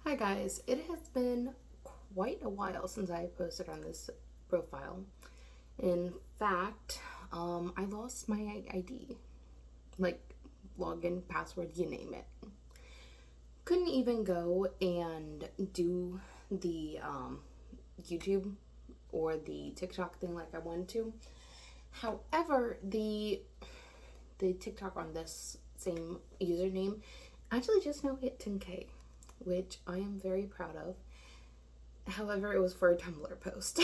Hi guys, it has been quite a while since I posted on this profile. In fact, I lost my ID, like login, password, you name it. Couldn't even go and do the YouTube or the TikTok thing like I wanted to. However, the TikTok on this same username actually just now hit 10K, which I am very proud of. However, it was for a Tumblr post.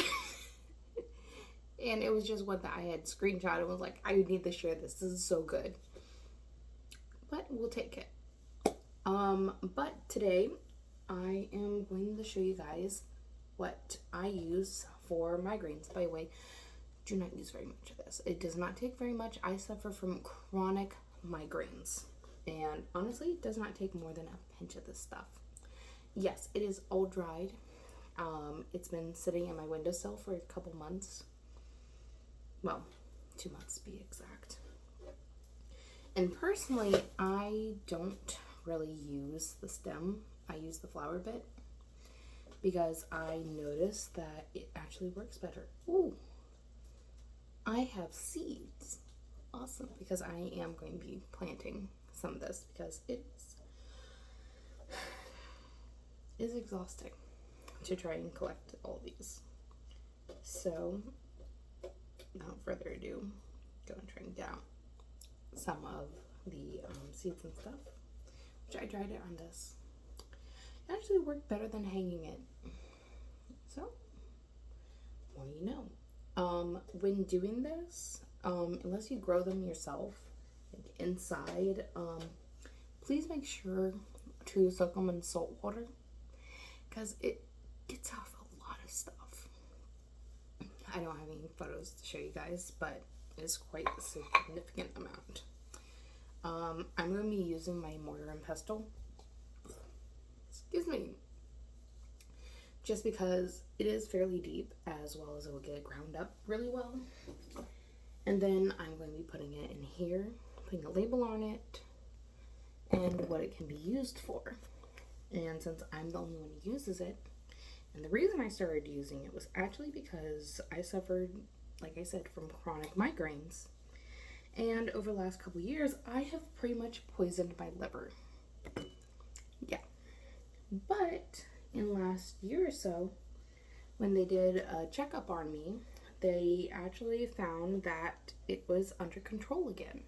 And it was just one that I had screenshot and was like, I need to share this. This is so good. But we'll take it. But today I am going to show you guys what I use for migraines. By the way, do not use very much of this. It does not take very much. I suffer from chronic migraines. And honestly, it does not take more than a pinch of this stuff. Yes, it is all dried. It's been sitting in my windowsill for a couple months. Well, 2 months to be exact. And personally, I don't really use the stem. I use the flower bit because I noticed that it actually works better. Ooh, I have seeds. Awesome, because I am going to be planting some of this because it is exhausting to try and collect all these. So, without further ado, go and try and get out some of the seeds and stuff, which I dried it on this. It actually worked better than hanging it. So, more you know. When doing this, unless you grow them yourself, like inside, please make sure to soak them in salt water because it gets off a lot of stuff. I don't have any photos to show you guys, but it's quite a significant amount. I'm going to be using my mortar and pestle. Excuse me. Just because it is fairly deep, as well as it will get it ground up really well. And then I'm going to be putting it in here, putting a label on it, and what it can be used for. And since I'm the only one who uses it, and the reason I started using it was actually because I suffered, like I said, from chronic migraines. And over the last couple years, I have pretty much poisoned my liver. Yeah. But in the last year or so, when they did a checkup on me, they actually found that it was under control again.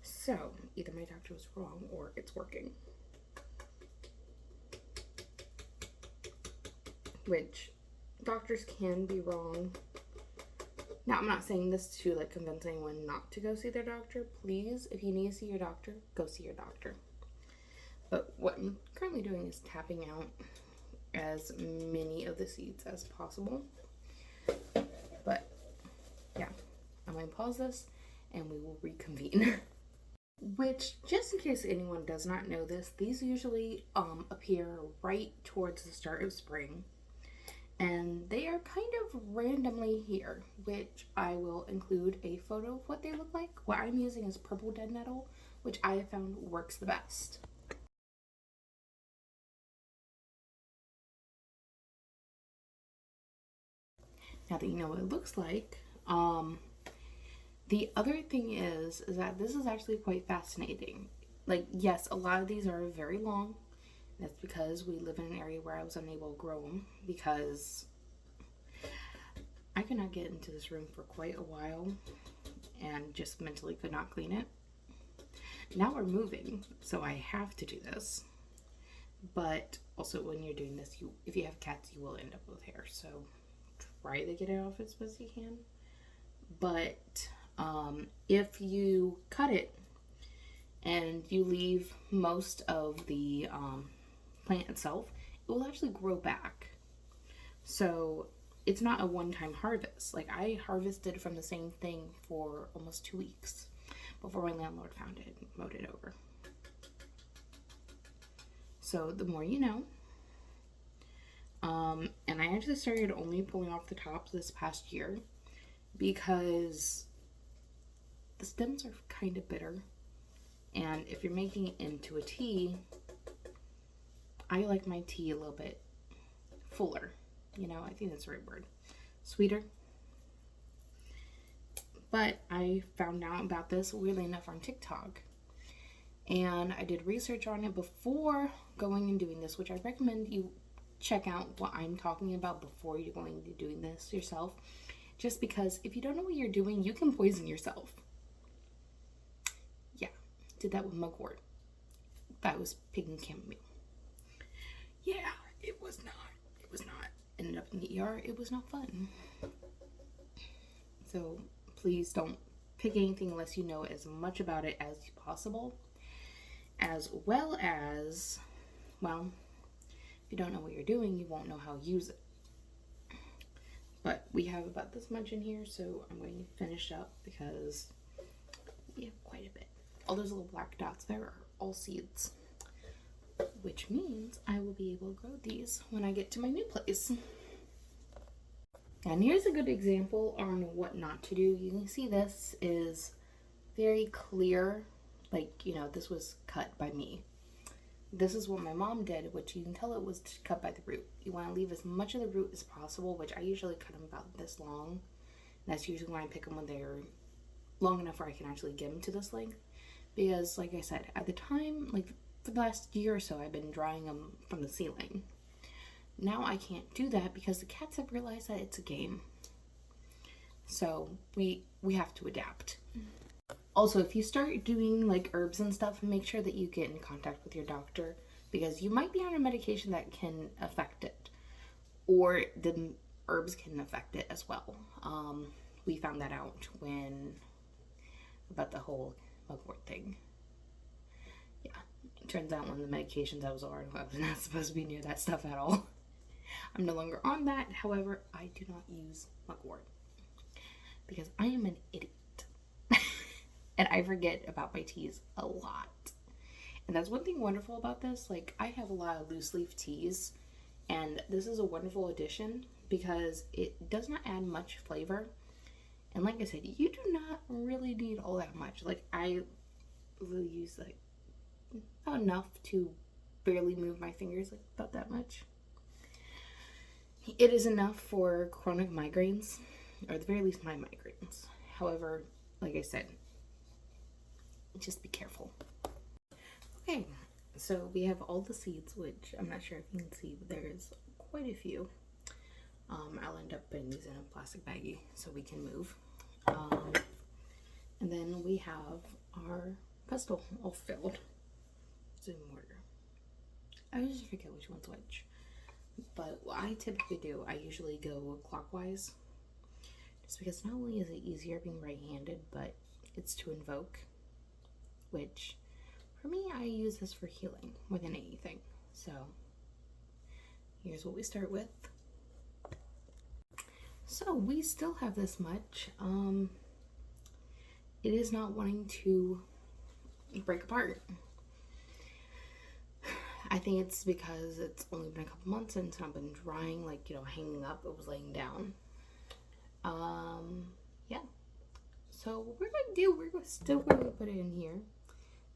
So, either my doctor was wrong or it's working. Which, doctors can be wrong. Now, I'm not saying this to like convince anyone not to go see their doctor. Please, if you need to see your doctor, go see your doctor. But what I'm currently doing is tapping out as many of the seeds as possible. But yeah, I'm going to pause this and we will reconvene. Which, just in case anyone does not know this, these usually appear right towards the start of spring. And they are kind of randomly here, which I will include a photo of what they look like. What I'm using is purple dead nettle, which I have found works the best. Now that you know what it looks like, the other thing is that this is actually quite fascinating. Like, yes, a lot of these are very long. That's because we live in an area where I was unable to grow them because I could not get into this room for quite a while and just mentally could not clean it. Now we're moving, so I have to do this. But also when you're doing this, if you have cats, you will end up with hair. So try to get it off as best you can. But if you cut it and you leave most of the plant itself, it will actually grow back. So it's not a one-time harvest. Like, I harvested from the same thing for almost 2 weeks before my landlord found it and mowed it over. So the more you know. And I actually started only pulling off the tops this past year because the stems are kind of bitter. And if you're making it into a tea, I like my tea a little bit fuller. You know, I think that's the right word. Sweeter. But I found out about this, weirdly enough, on TikTok. And I did research on it before going and doing this, which I recommend you check out what I'm talking about before you're going to doing this yourself. Just because if you don't know what you're doing, you can poison yourself. Yeah, did that with mugwort. That was pig and chamomile. Yeah, it was not. It was not. Ended up in the ER. It was not fun. So please don't pick anything unless you know as much about it as possible. As well as, well, if you don't know what you're doing, you won't know how to use it. But we have about this much in here, so I'm going to finish up because we have quite a bit. All those little black dots there are all seeds, which means I will be able to grow these when I get to my new place. And here's a good example on what not to do. You can see this is very clear, like, you know, this was cut by me. This is what my mom did, which you can tell it was cut by the root. You want to leave as much of the root as possible, which I usually cut them about this long. That's usually when I pick them when they're long enough where I can actually get them to this length. Because, like I said, at the time, like for the last year or so, I've been drying them from the ceiling. Now I can't do that because the cats have realized that it's a game. So we have to adapt. Also, if you start doing like herbs and stuff, make sure that you get in contact with your doctor because you might be on a medication that can affect it, or the herbs can affect it as well. We found that out about the whole mugwort thing. Yeah, it turns out one of the medications I was on, I was not supposed to be near that stuff at all. I'm no longer on that. However, I do not use mugwort because I am an idiot. And I forget about my teas a lot. And that's one thing wonderful about this. Like, I have a lot of loose leaf teas, and this is a wonderful addition because it does not add much flavor. And like I said, you do not really need all that much. Like, I really use like not enough to barely move my fingers, like about that much. It is enough for chronic migraines, or at the very least my migraines. However, like I said, just be careful. Okay, so we have all the seeds, which I'm not sure if you can see, but there's quite a few. I'll end up putting these in a plastic baggie so we can move. And then we have our pestle all filled. It's in mortar. I just forget which one's which. But what I typically do, I usually go clockwise. Just because not only is it easier being right-handed, but it's to invoke. Which, for me, I use this for healing more than anything. So, here's what we start with. So, we still have this much. It is not wanting to break apart. I think it's because it's only been a couple months and it's not been drying, like, you know, hanging up. It was laying down. Yeah. So, what we're going to do, we're still going to put it in here.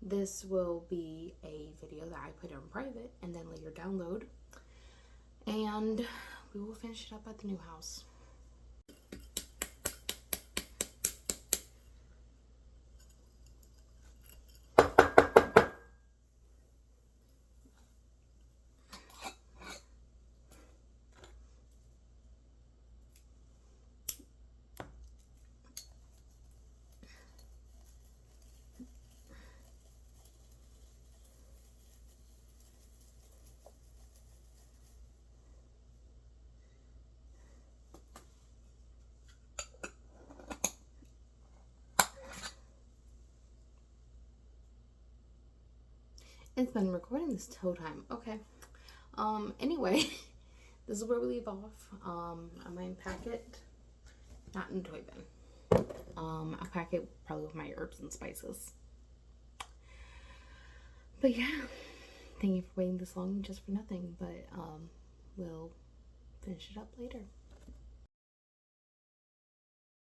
This will be a video that I put on private and then later download. And we will finish it up at the new house. It's been recording this whole time. Okay. Anyway, this is where we leave off. I'm going to pack it, not in a toy bin. I'll pack it probably with my herbs and spices. But yeah, thank you for waiting this long just for nothing. But we'll finish it up later.